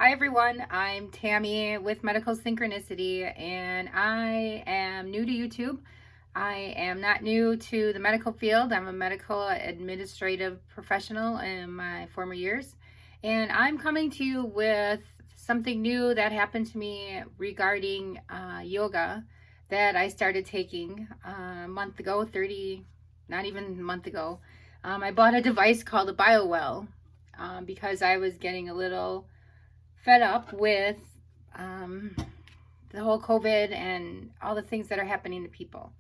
Hi everyone, I'm Tammy with Medical Synchronicity, and I am new to YouTube. I am not new to the medical field. I'm a medical administrative professional in my former years, and I'm coming to you with something new that happened to me regarding yoga that I started taking a month ago, not even a month ago. I bought a device called a BioWell because I was getting a little fed up with um, the whole COVID and all the things that are happening to people.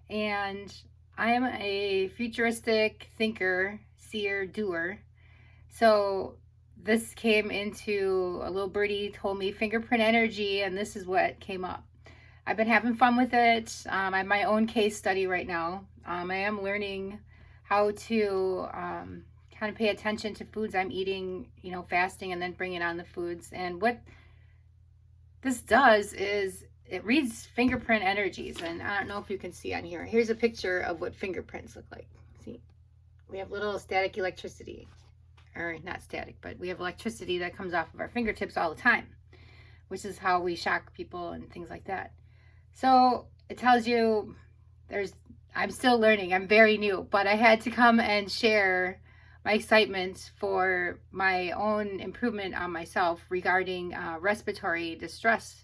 And I am a futuristic thinker, seer, doer. So this came into a little birdie told me fingerprint energy, and this is what came up. I've been having fun with it. I have my own case study right now. I am learning how to kind of pay attention to foods I'm eating, fasting, and then bringing on the foods. And what this does is it reads fingerprint energies. And I don't know if you can see on here. Here's a picture of what fingerprints look like. See, we have little static electricity, or not static, but we have electricity that comes off of our fingertips all the time, which is how we shock people and things like that. So it tells you I'm still learning. I'm very new, but I had to come and share my excitement for my own improvement on myself regarding respiratory distress.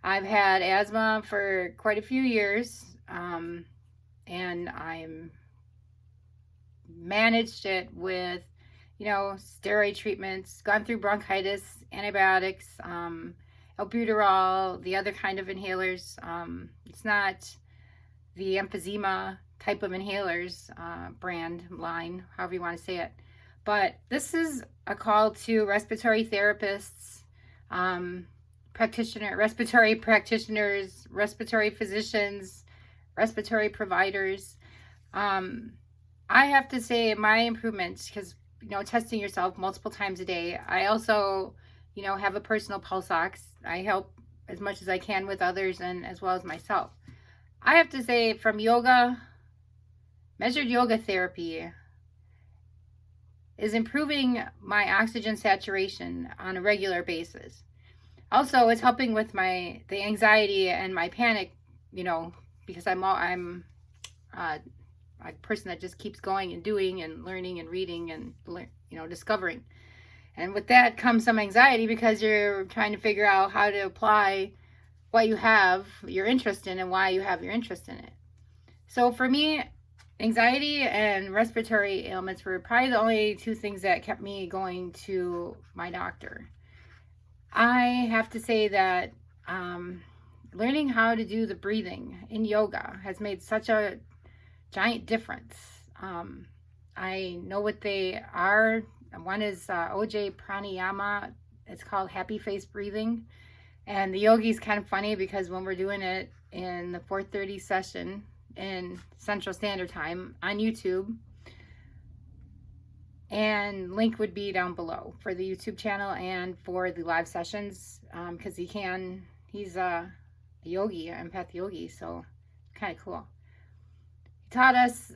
I've had asthma for quite a few years, and I'm managed it with, steroid treatments, gone through bronchitis, antibiotics, albuterol, the other kind of inhalers. It's not the emphysema type of inhalers, brand, line, however you want to say it. But this is a call to respiratory therapists, respiratory practitioners, respiratory physicians, respiratory providers. I have to say my improvements, because, testing yourself multiple times a day. I also, have a personal pulse ox. I help as much as I can with others and as well as myself. I have to say, from yoga, measured yoga therapy is improving my oxygen saturation on a regular basis. Also, it's helping with the anxiety and my panic, because I'm a person that just keeps going and doing and learning and reading and, discovering. And with that comes some anxiety, because you're trying to figure out how to apply what you have your interest in and why you have your interest in it. So for me, anxiety and respiratory ailments were probably the only two things that kept me going to my doctor. I have to say that learning how to do the breathing in yoga has made such a giant difference. I know what they are. One is OJ pranayama. It's called happy face breathing. And the yogi's kind of funny, because when we're doing it in the 4:30 session in Central Standard Time on YouTube, and link would be down below for the YouTube channel and for the live sessions, because he's a yogi, empath yogi, so kind of cool. He taught us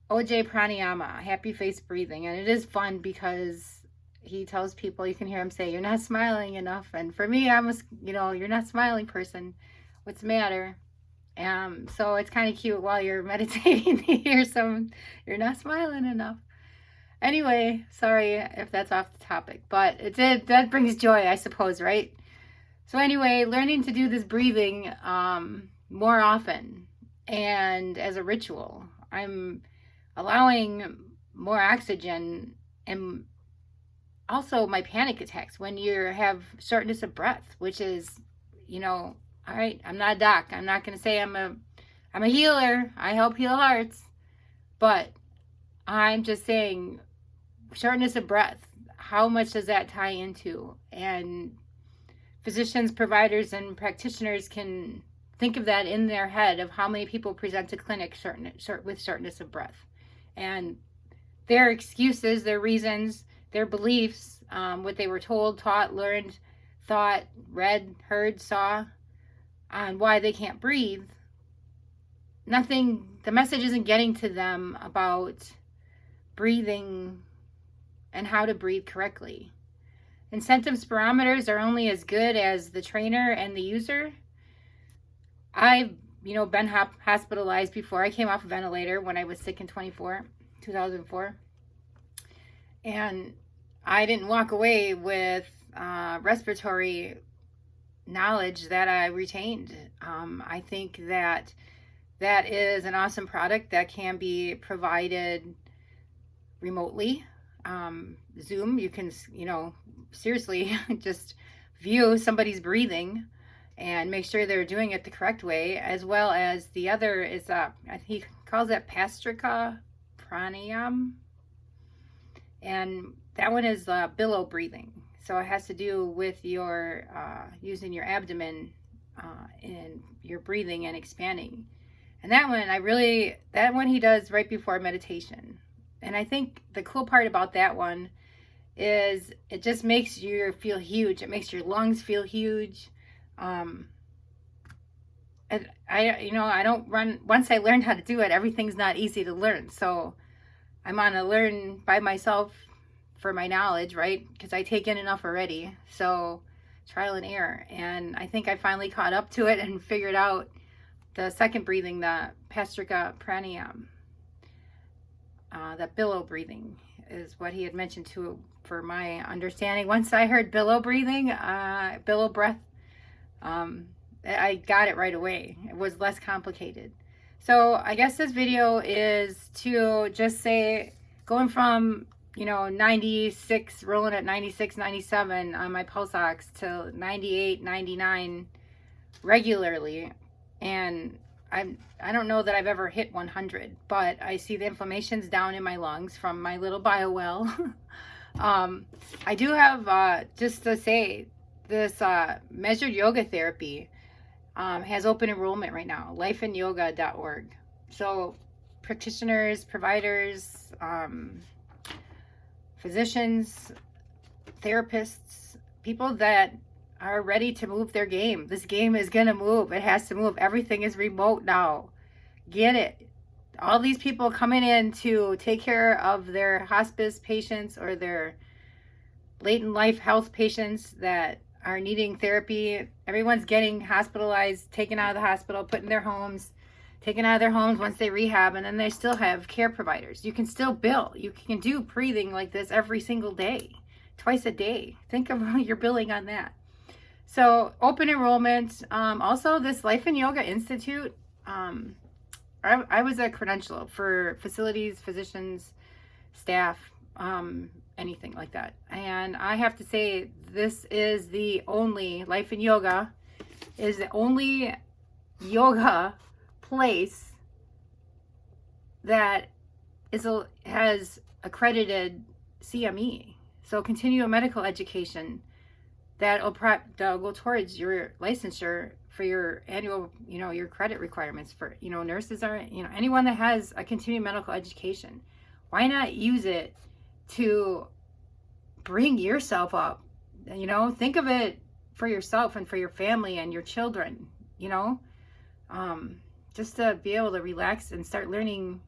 OJ pranayama, happy face breathing, and it is fun because he tells people, you can hear him say, "You're not smiling enough." And for me, I'm you're not smiling person. What's the matter? So it's kind of cute while you're meditating to hear you're not smiling enough. Anyway, sorry if that's off the topic, but that brings joy, I suppose, right? So anyway, learning to do this breathing more often and as a ritual, I'm allowing more oxygen. And also my panic attacks, when you have shortness of breath, which is, all right, I'm not a doc. I'm not going to say I'm a healer. I help heal hearts. But I'm just saying, shortness of breath, how much does that tie into? And physicians, providers, and practitioners can think of that in their head, of how many people present to clinic with shortness of breath. And their excuses, their reasons, their beliefs, what they were told, taught, learned, thought, read, heard, saw, on why they can't breathe. The message isn't getting to them about breathing and how to breathe correctly. And symptom spirometers are only as good as the trainer and the user. I've, been hospitalized before. I came off a ventilator when I was sick in 2004. And I didn't walk away with respiratory knowledge that I retained. I think that is an awesome product that can be provided remotely. Zoom, you can, seriously just view somebody's breathing and make sure they're doing it the correct way, as well as the other is, he calls it Pastrika Pranayam. And that one is billow breathing. So it has to do with your using your abdomen and your breathing and expanding. And that one he does right before meditation. And I think the cool part about that one is it just makes you feel huge. It makes your lungs feel huge. And I don't run, once I learned how to do it, everything's not easy to learn. So I'm on a learn by myself for my knowledge, right? Because I take in enough already. So trial and error. And I think I finally caught up to it and figured out the second breathing, the Pastrika Pranayam. That billow breathing is what he had mentioned too, for my understanding. Once I heard billow breathing, billow breath, I got it right away. It was less complicated. So I guess this video is to just say, going from 96, rolling at 96, 97 on my pulse ox to 98, 99 regularly. And I don't know that I've ever hit 100, but I see the inflammation's down in my lungs from my little bio well. I do have, just to say, this measured yoga therapy has open enrollment right now, lifeinyoga.org. So practitioners, providers, physicians, therapists, people that are ready to move their game. This game is going to move. It has to move. Everything is remote now. Get it. All these people coming in to take care of their hospice patients or their late in life health patients that are needing therapy. Everyone's getting hospitalized, taken out of the hospital, put in their homes, taken out of their homes once they rehab, and then they still have care providers. You can still bill. You can do breathing like this every single day, twice a day. Think of your billing on that. So open enrollment. Also, this Life in Yoga Institute, I was a credential for facilities, physicians, staff, anything like that. And I have to say, this is the only, Life in Yoga is the only yoga place that has accredited CME. So continuing medical education. That'll go towards your licensure for your annual, your credit requirements for, nurses are, anyone that has a continuing medical education. Why not use it to bring yourself up? Think of it for yourself and for your family and your children, just to be able to relax and start learning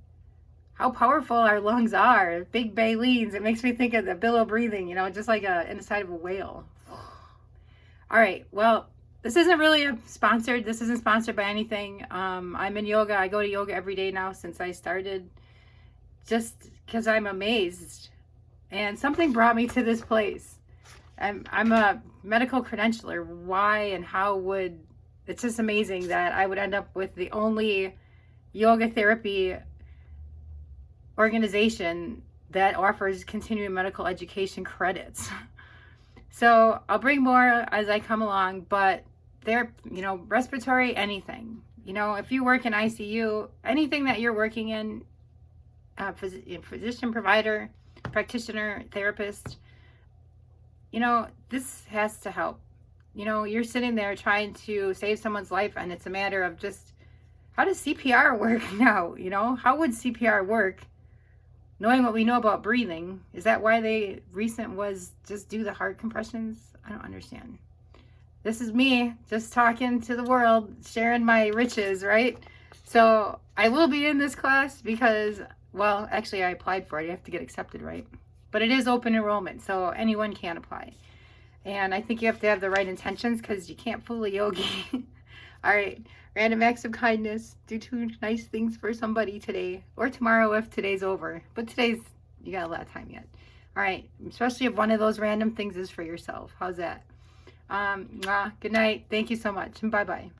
how powerful our lungs are. Big balleens. It makes me think of the billow breathing, just like inside of a whale. All right, well, this isn't really sponsored. This isn't sponsored by anything. I'm in yoga. I go to yoga every day now since I started, just because I'm amazed. And something brought me to this place. I'm a medical credentialer. Why and how would, it's just amazing that I would end up with the only yoga therapy organization that offers continuing medical education credits. So I'll bring more as I come along, but they're, respiratory, anything. If you work in ICU, anything that you're working in, physician, provider, practitioner, therapist, this has to help. You're sitting there trying to save someone's life, and it's a matter of just, how does CPR work now? How would CPR work? Knowing what we know about breathing, is that why they recent was just do the heart compressions? I don't understand. This is me just talking to the world, sharing my riches, right? So I will be in this class because, well, actually I applied for it. You have to get accepted, right? But it is open enrollment, so anyone can apply. And I think you have to have the right intentions because you can't fool a yogi. All right. Random acts of kindness. Do 2 nice things for somebody today or tomorrow if today's over. But today's, you got a lot of time yet. All right. Especially if one of those random things is for yourself. How's that? Good night. Thank you so much. And bye-bye.